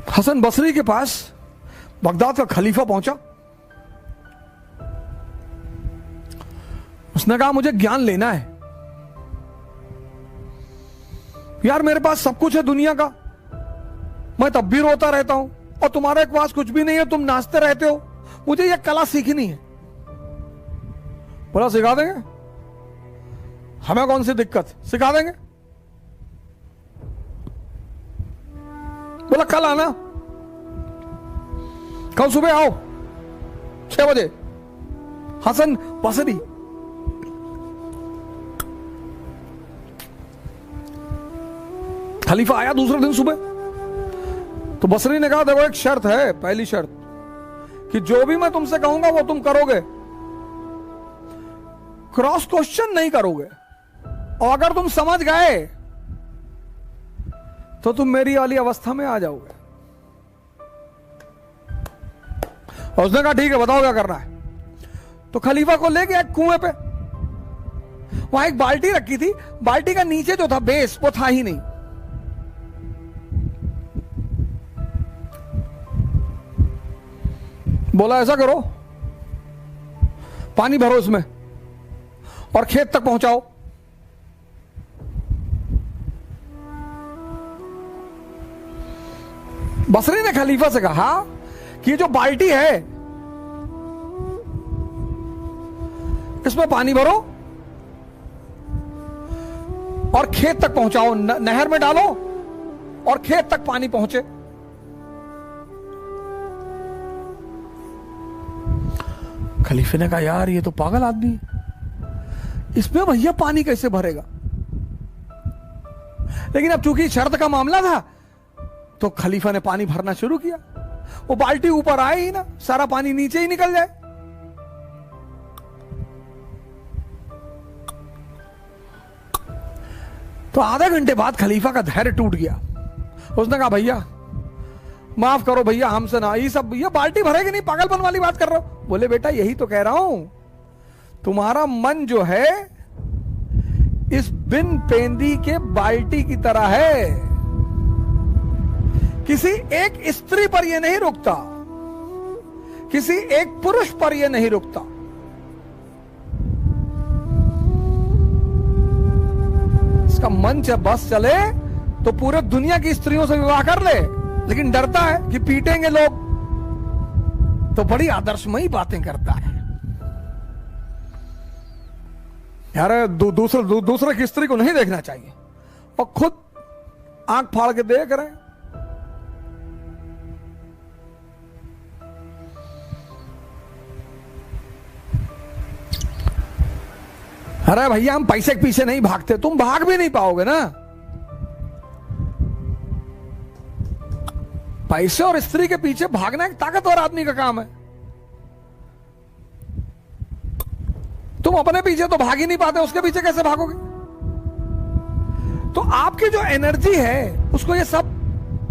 हसन बसरी के पास बगदाद का खलीफा पहुंचा। उसने कहा मुझे ज्ञान लेना है यार, मेरे पास सब कुछ है दुनिया का, मैं तब भी रोता रहता हूं और तुम्हारे पास कुछ भी नहीं है, तुम नाचते रहते हो, मुझे यह कला सीखनी है। बोला सिखा देंगे, हमें कौन सी दिक्कत, सिखा देंगे। बोला कल आना, कल सुबह आओ 6 बजे। हसन बसरी खलीफा आया दूसरे दिन सुबह। तो बसरी ने कहा देखो एक शर्त है, पहली शर्त कि जो भी मैं तुमसे कहूंगा वो तुम करोगे, क्रॉस क्वेश्चन नहीं करोगे, और अगर तुम समझ गए तो तुम मेरी वाली अवस्था में आ जाओगे। और उसने कहा ठीक है बताओ क्या करना है। तो खलीफा को ले गया एक कुएं पे, वहां एक बाल्टी रखी थी, बाल्टी का नीचे जो था बेस वो था ही नहीं। बोला ऐसा करो, पानी भरो इसमें और खेत तक पहुंचाओ। बसरी ने खलीफा से कहा कि ये जो बाल्टी है इसमें पानी भरो और खेत तक पहुंचाओ, नहर में डालो और खेत तक पानी पहुंचे। खलीफे ने कहा यार ये तो पागल आदमी है, इसमें भैया पानी कैसे भरेगा। लेकिन अब चूंकि शर्त का मामला था तो खलीफा ने पानी भरना शुरू किया। वो बाल्टी ऊपर आए ही ना, सारा पानी नीचे ही निकल जाए। तो आधे घंटे बाद खलीफा का धैर्य टूट गया। उसने कहा भैया माफ करो भैया, हमसे ना ये सब, ये बाल्टी भरेगी नहीं, पागलपन वाली बात कर रहे हो। बोले बेटा यही तो कह रहा हूं, तुम्हारा मन जो है इस बिन पेंदी के बाल्टी की तरह है, किसी एक स्त्री पर यह नहीं रुकता, किसी एक पुरुष पर यह नहीं रुकता। इसका मन जब बस चले तो पूरे दुनिया की स्त्रियों से विवाह कर ले, लेकिन डरता है कि पीटेंगे लोग, तो बड़ी आदर्शमयी बातें करता है यार। दूसरे की स्त्री को नहीं देखना चाहिए और खुद आंख फाड़ के देख रहे हैं। अरे भैया हम पैसे के पीछे नहीं भागते, तुम भाग भी नहीं पाओगे ना। पैसे और स्त्री के पीछे भागना एक ताकतवर आदमी का काम है। तुम अपने पीछे तो भाग ही नहीं पाते, उसके पीछे कैसे भागोगे। तो आपकी जो एनर्जी है उसको ये सब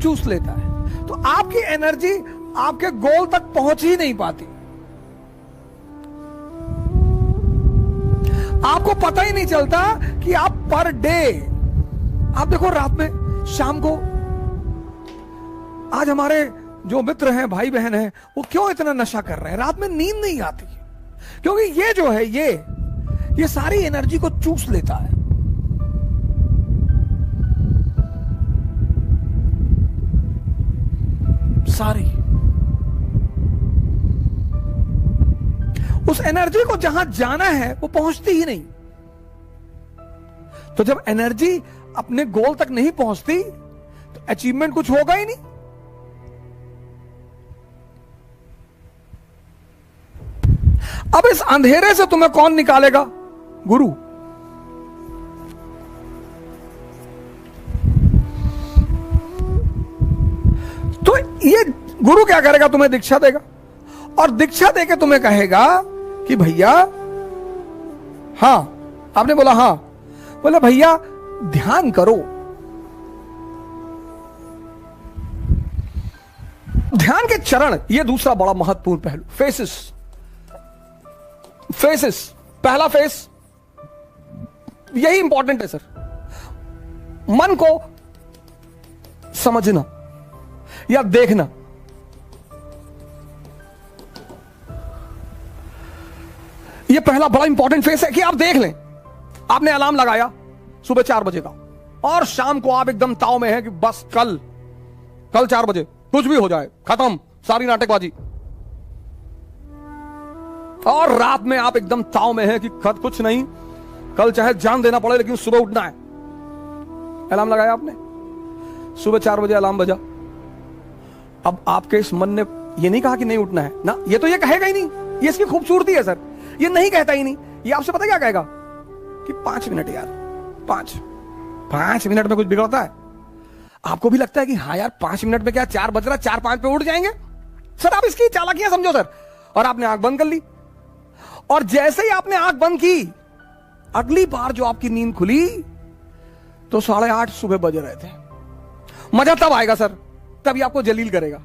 चूस लेता है, तो आपकी एनर्जी आपके गोल तक पहुंच ही नहीं पाती। आपको पता ही नहीं चलता कि आप पर डे, आप देखो रात में, शाम को, आज हमारे जो मित्र हैं, भाई बहन हैं, वो क्यों इतना नशा कर रहे हैं, रात में नींद नहीं आती, क्योंकि ये जो है ये सारी एनर्जी को चूस लेता है। सारी उस एनर्जी को जहां जाना है वो पहुंचती ही नहीं। तो जब एनर्जी अपने गोल तक नहीं पहुंचती तो अचीवमेंट कुछ होगा ही नहीं। अब इस अंधेरे से तुम्हें कौन निकालेगा? गुरु। तो ये गुरु क्या करेगा? तुम्हें दीक्षा देगा, और दीक्षा देके तुम्हें कहेगा कि भैया, हां, आपने बोला हां, बोले भैया ध्यान करो। ध्यान के चरण, ये दूसरा बड़ा महत्वपूर्ण पहलू, फेसेस, पहला फेस यही इंपॉर्टेंट है सर, मन को समझना या देखना। यह पहला बड़ा इंपॉर्टेंट फेस है कि आप देख लें। आपने अलार्म लगाया सुबह 4 बजे का और शाम को आप एकदम ताव में है कि बस कल 4 बजे कुछ भी हो जाए, खत्म सारी नाटकबाजी। और रात में आप एकदम ताव में है कि कुछ नहीं, कल चाहे जान देना पड़े लेकिन सुबह उठना है। अलार्म लगाया आपने, सुबह 4 बजे अलार्म बजा। अब आपके इस मन ने यह नहीं कहा कि नहीं उठना है ना, ये तो ये कहेगा ही नहीं, ये इसकी खूबसूरती है सर, ये नहीं कहता ही नहीं। ये आपसे पता क्या कहेगा कि 5 मिनट यार, 5 मिनट में कुछ बिगड़ता है? आपको भी लगता है कि हाँ यार 5 मिनट में क्या 4 बज रहा, 4-5 पे उठ जाएंगे सर। आप इसकी चालाकियां समझो सर। और आपने आंख बंद कर ली, और जैसे ही आपने आंख बंद की, अगली बार जो आपकी नींद खुली तो 8:30 सुबह बज रहे थे। मजा तब आएगा सर, तभी आपको जलील करेगा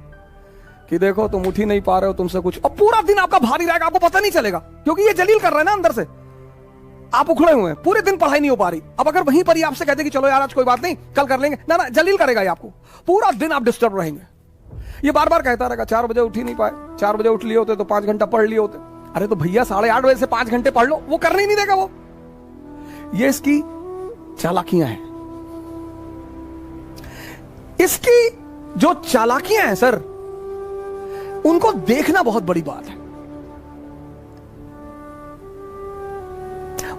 कि देखो तुम उठ ही नहीं पा रहे हो, तुमसे कुछ। और पूरा दिन आपका भारी रहेगा, आपको पता नहीं चलेगा, क्योंकि ये जलील कर रहे हैं ना अंदर से। आप उखड़े हुए हैं, पूरे दिन पढ़ाई नहीं हो पा रही। अब अगर वहीं पर ही आपसे कहते कि चलो यार आज कोई बात नहीं, कल कर लेंगे, ना ना, जलील करेगा ये आपको। पूरा दिन आप डिस्टर्ब रहेंगे। ये बार बार कहता रहेगा 4 बजे उठ ही नहीं पाए, 4 बजे उठ लिए होते तो 5 घंटा पढ़ लिए होते। अरे तो भैया 8:30 बजे से 5 घंटे पढ़ लो, वो करने ही नहीं देगा वो। ये इसकी चालाकियां हैं। इसकी जो चालाकियां हैं सर, उनको देखना बहुत बड़ी बात है।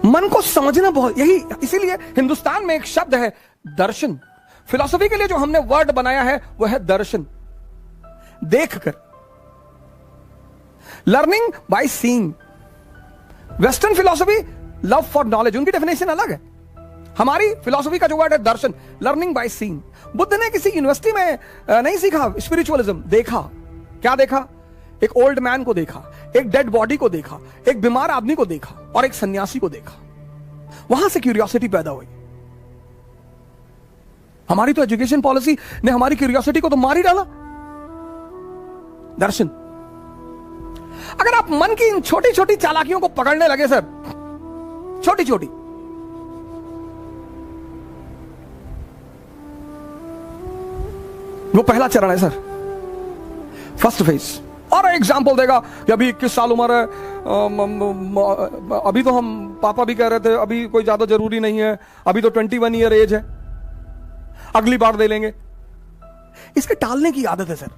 मन को समझना बहुत, यही इसीलिए हिंदुस्तान में एक शब्द है दर्शन। फिलॉसफी के लिए जो हमने वर्ड बनाया है वो है दर्शन, देखकर। Learning by seeing. Western philosophy love for knowledge, उनकी डेफिनेशन अलग है। हमारी फिलॉसफी का जो वर्ड है दर्शन, लर्निंग बाय सीइंग। बुद्ध ने किसी यूनिवर्सिटी में नहीं सीखा स्पिरिचुअलिज्म, देखा। क्या देखा? एक ओल्ड मैन को देखा, एक डेड बॉडी को देखा, एक बीमार आदमी को देखा और एक सन्यासी को देखा। वहां से क्यूरियोसिटी पैदा हुई। हमारी तो एजुकेशन पॉलिसी ने हमारी क्यूरियोसिटी को तो मार ही डाला। दर्शन। अगर आप मन की इन छोटी छोटी चालाकियों को पकड़ने लगे सर, छोटी छोटी, वो पहला चरण है सर, फर्स्ट फेज। और एग्जाम्पल देगा कि अभी 21 साल उम्र है, अभी तो हम पापा भी कह रहे थे अभी कोई ज्यादा जरूरी नहीं है, अभी तो 21 ईयर एज है, अगली बार दे लेंगे। इसके टालने की आदत है सर।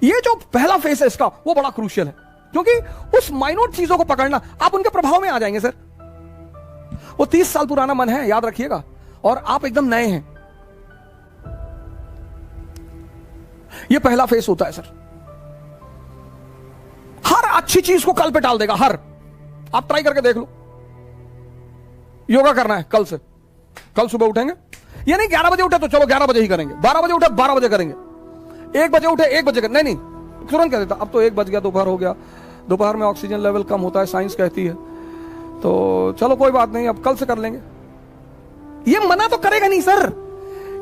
ये जो पहला फेस है इसका, वो बड़ा क्रूशियल है, क्योंकि उस माइनोट चीजों को पकड़ना, आप उनके प्रभाव में आ जाएंगे सर। वो 30 साल पुराना मन है, याद रखिएगा, और आप एकदम नए हैं। ये पहला फेस होता है सर। हर अच्छी चीज को कल पे टाल देगा, हर। आप ट्राई करके देख लो। योगा करना है कल से, कल सुबह उठेंगे, ये नहीं 11 बजे उठे तो चलो 11 बजे ही करेंगे, 12 बजे उठे 12 बजे करेंगे, 1 बजे उठे 1 बजे करेंगे। नहीं, तुरंत कह देता अब तो 1 बज गया, दोपहर हो गया, दोपहर में ऑक्सीजन लेवल कम होता है, साइंस कहती है, तो चलो कोई बात नहीं, अब कल से कर लेंगे। ये मना तो करेगा नहीं सर।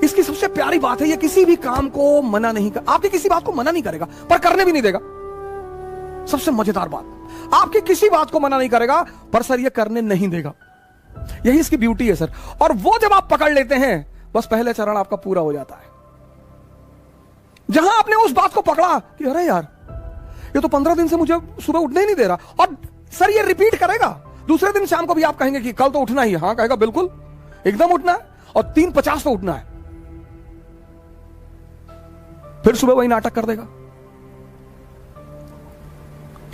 इसकी सबसे प्यारी बात है, ये किसी भी काम को मना नहीं कर, आपकी किसी बात को मना नहीं करेगा, पर करने भी नहीं देगा। सबसे मजेदार बात, आपकी किसी बात को मना नहीं करेगा, पर सर ये करने नहीं देगा। यही इसकी ब्यूटी है सर। और वो जब आप पकड़ लेते हैं, बस पहले चरण आपका पूरा हो जाता है। जहां आपने उस बात को पकड़ा कि अरे यार ये तो 15 दिन से मुझे सुबह उठने ही नहीं दे रहा, और सर ये रिपीट करेगा। दूसरे दिन शाम को भी आप कहेंगे कि कल तो उठना ही है। हाँ कहेगा, बिल्कुल एकदम उठना है, और 3:50 पे उठना है। फिर सुबह वही नाटक कर देगा।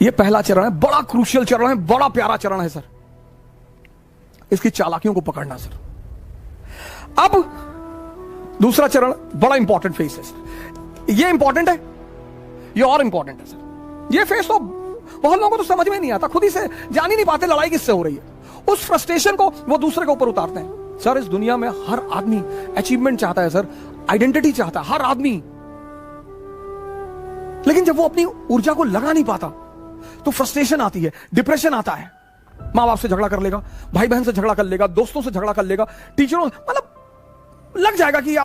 यह पहला चरण है, बड़ा क्रूशियल चरण है, बड़ा प्यारा चरण है सर, इसकी चालाकियों को पकड़ना सर। अब दूसरा चरण बड़ा इंपॉर्टेंट फेस है सर। ये इंपॉर्टेंट है, ये और इंपॉर्टेंट है सर। ये फेस तो बहुत लोगों को तो समझ में नहीं आता, खुद ही से जान ही नहीं पाते लड़ाई किससे हो रही है। उस फ्रस्ट्रेशन को वो दूसरे के ऊपर उतारते हैं। सर इस दुनिया में हर आदमी अचीवमेंट चाहता है सर, आइडेंटिटी चाहता है हर आदमी, लेकिन जब वो अपनी ऊर्जा को लगा नहीं पाता तो फ्रस्ट्रेशन आती है, डिप्रेशन आता है। मां बाप से झगड़ा कर लेगा, भाई बहन से झगड़ा कर लेगा, दोस्तों से झगड़ा कर लेगा, टीचरों, मतलब लग जाएगा कि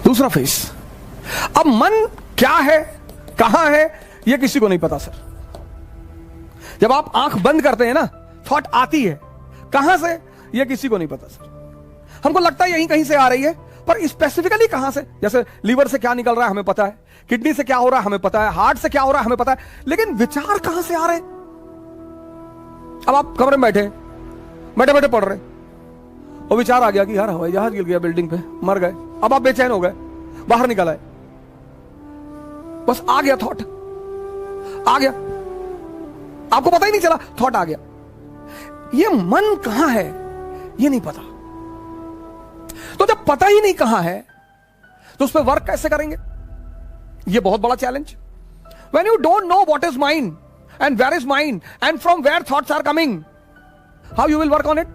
दूसरा फेस। अब मन क्या है, कहां है, यह किसी को नहीं पता सर। जब आप आंख बंद करते हैं ना, थॉट आती है कहां से, ये किसी को नहीं पता सर। हमको लगता है यहीं कहीं से आ रही है, पर स्पेसिफिकली कहां से, जैसे लीवर से क्या निकल रहा है हमें पता है, किडनी से क्या हो रहा है हमें पता है, हार्ट से क्या हो रहा है हमें पता है, लेकिन विचार कहां से आ रहे हैं? अब आप कमरे में बैठे बैठे बैठे पढ़ रहे और विचार आ गया कि यार हवाई जहाज गिर गया बिल्डिंग पे, मर गए। अब आप बेचैन हो गए, बाहर निकल आए, बस आ गया थॉट, आ गया, आपको पता ही नहीं चला, थॉट आ गया। ये मन कहां है ये नहीं पता। तो जब पता ही नहीं कहां है तो उस पर वर्क कैसे करेंगे? ये बहुत बड़ा challenge. When you don't know what is mind and where is mind and from where thoughts are coming, how you will work on it?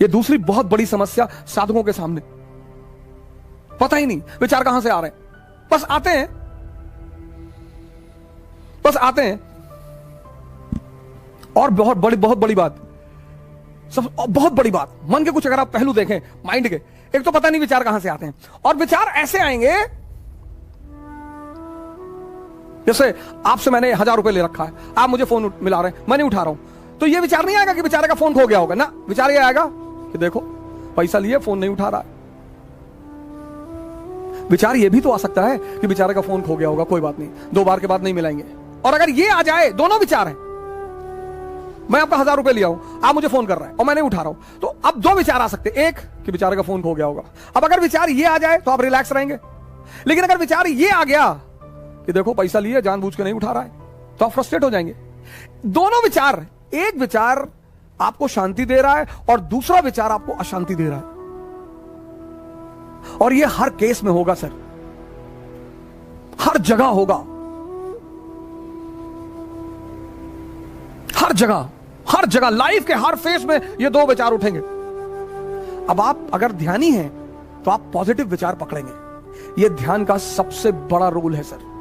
ये दूसरी बहुत बड़ी समस्या साधकों के सामने। पता ही नहीं विचार कहां से आ रहे हैं, बस आते हैं, बस आते हैं। और बहुत बड़ी बात, सब बहुत बड़ी बात, मन के कुछ अगर आप पहलू देखें माइंड के, एक तो पता नहीं विचार कहां से आते हैं, और विचार ऐसे आएंगे जैसे आपसे मैंने 1000 रुपए ले रखा है, आप मुझे फोन मिला रहे हैं, मैं नहीं उठा रहा हूं, तो ये विचार नहीं आएगा कि बेचारे का फोन खो गया होगा ना, विचार ये आएगा कि देखो पैसा लिए फोन नहीं उठा रहा है। विचार ये भी तो आ सकता है कि बेचारे का फोन खो गया होगा, कोई बात नहीं, 2 बार के बाद नहीं मिलाएंगे। और अगर ये आ जाए, दोनों विचार हैं, मैं आपका 1000 रुपए लिया हूं, आप मुझे फोन कर रहे हैं और मैं नहीं उठा रहा हूं, तो अब 2 विचार आ सकते हैं, एक कि बेचारे का फोन खो गया होगा। अब अगर विचार ये आ जाए तो आप रिलैक्स रहेंगे, लेकिन अगर विचार ये आ गया कि देखो पैसा लिए जानबूझ के नहीं उठा रहा है, तो आप फ्रस्ट्रेट हो जाएंगे। दोनों विचार, एक विचार आपको शांति दे रहा है और दूसरा विचार आपको अशांति दे रहा है, और ये हर केस में होगा सर, हर जगह होगा, हर जगह लाइफ के हर फेस में ये 2 विचार उठेंगे। अब आप अगर ध्यानी हैं तो आप पॉजिटिव विचार पकड़ेंगे। ये ध्यान का सबसे बड़ा रोल है सर।